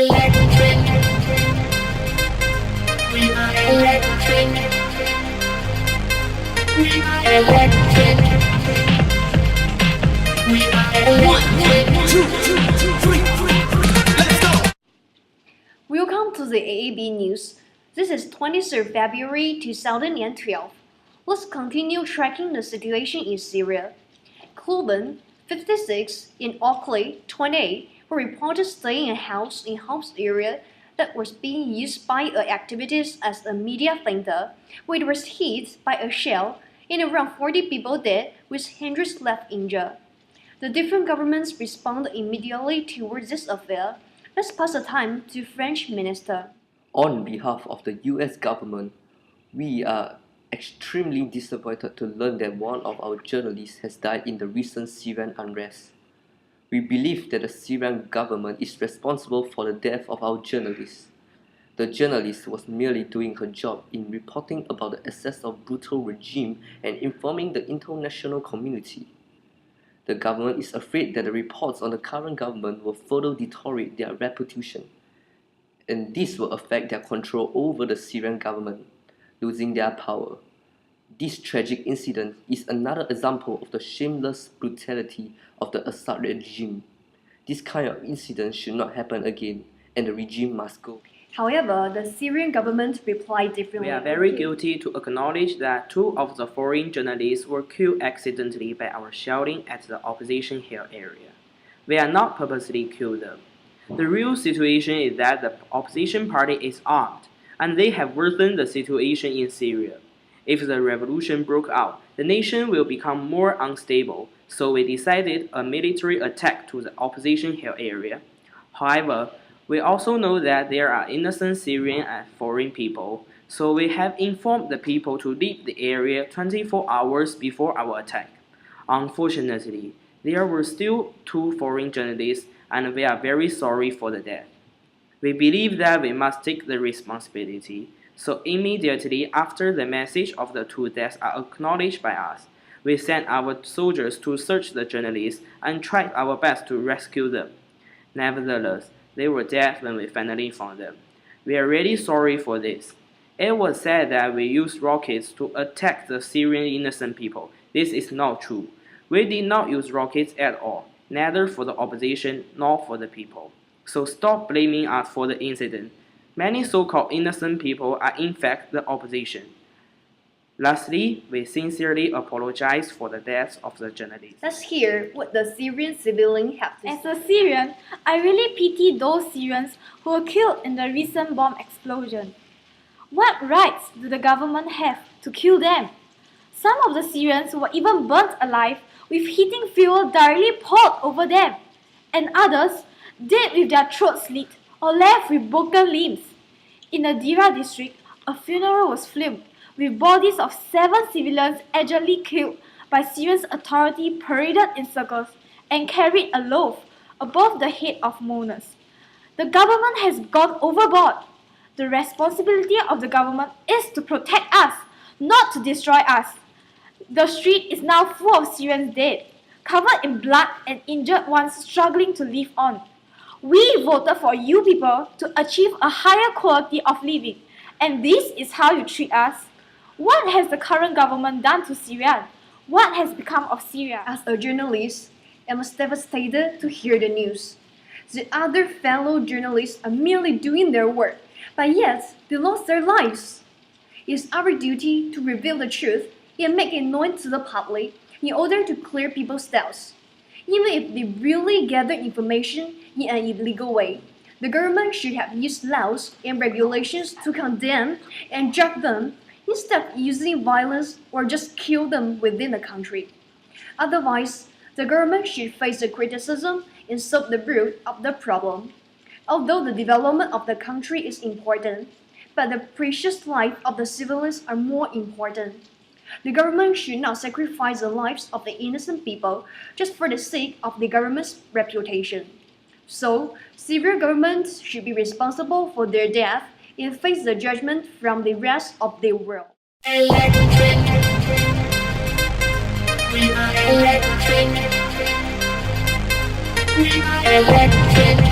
electric. We are electric. We are electric. We are electric. 1, 2, 3, 4. Let's go. Welcome to the AAB News. This is 23rd February 2012. Let's continue tracking the situation in Syria. Cluban, 56, and Oakley, 28, were reported staying in a house in Homs area that was being used by activists as a media center, where it was hit by a shell and around 40 people dead with hundreds left injured. The different governments responded immediately towards this affair. Let's pass the time to French Minister. On behalf of the US government, we are extremely disappointed to learn that one of our journalists has died in the recent Syrian unrest. We believe that the Syrian government is responsible for the death of our journalist. The journalist was merely doing her job in reporting about the excess of brutal regime and informing the international community. The government is afraid that the reports on the current government will further deteriorate their reputation, and this will affect their control over the Syrian government, losing their power. This tragic incident is another example of the shameless brutality of the Assad regime. This kind of incident should not happen again, and the regime must go. However, the Syrian government replied differently. We are very guilty to acknowledge that 2 of the foreign journalists were killed accidentally by our shelling at the opposition hill area. We are not purposely killed them. The real situation is that the opposition party is armed, and they have worsened the situation in Syria. If the revolution broke out, the nation will become more unstable, so we decided a military attack to the opposition hill area. However, we also know that there are innocent Syrian and foreign people, so we have informed the people to leave the area 24 hours before our attack. Unfortunately, there were still 2 foreign journalists, and we are very sorry for the death. We believe that we must take the responsibility, so immediately after the message of the 2 deaths are acknowledged by us, we sent our soldiers to search the journalists and tried our best to rescue them. Nevertheless, they were dead when we finally found them. We are really sorry for this. It was said that we used rockets to attack the Syrian innocent people. This is not true. We did not use rockets at all, neither for the opposition nor for the people. So stop blaming us for the incident. Many so-called innocent people are in fact the opposition. Lastly, we sincerely apologize for the deaths of the journalists. Let's hear what the Syrian civilian have to say. As a Syrian, I really pity those Syrians who were killed in the recent bomb explosion. What rights do the government have to kill them? Some of the Syrians were even burnt alive with heating fuel directly poured over them, and others dead with their throats slit or left with broken limbs. In the Dira district, a funeral was filmed with bodies of 7 civilians allegedly killed by Syrian authorities paraded in circles and carried a loaf above the head of mourners. The government has gone overboard. The responsibility of the government is to protect us, not to destroy us. The street is now full of Syrians dead, covered in blood and injured ones struggling to live on. We voted for you people to achieve a higher quality of living, and this is how you treat us. What has the current government done to Syria? What has become of Syria? As a journalist, I was devastated to hear the news. The other fellow journalists are merely doing their work, but yet they lost their lives. It is our duty to reveal the truth and make it known to the public in order to clear people's doubts. Even if they really gather information in an illegal way, the government should have used laws and regulations to condemn and judge them instead of using violence or just kill them within the country. Otherwise, the government should face the criticism and solve the root of the problem. Although the development of the country is important, but the precious life of the civilians are more important. The government should not sacrifice the lives of the innocent people just for the sake of the government's reputation. So, Syrian government should be responsible for their death and face the judgment from the rest of the world. Electric. We are electric. We are electric.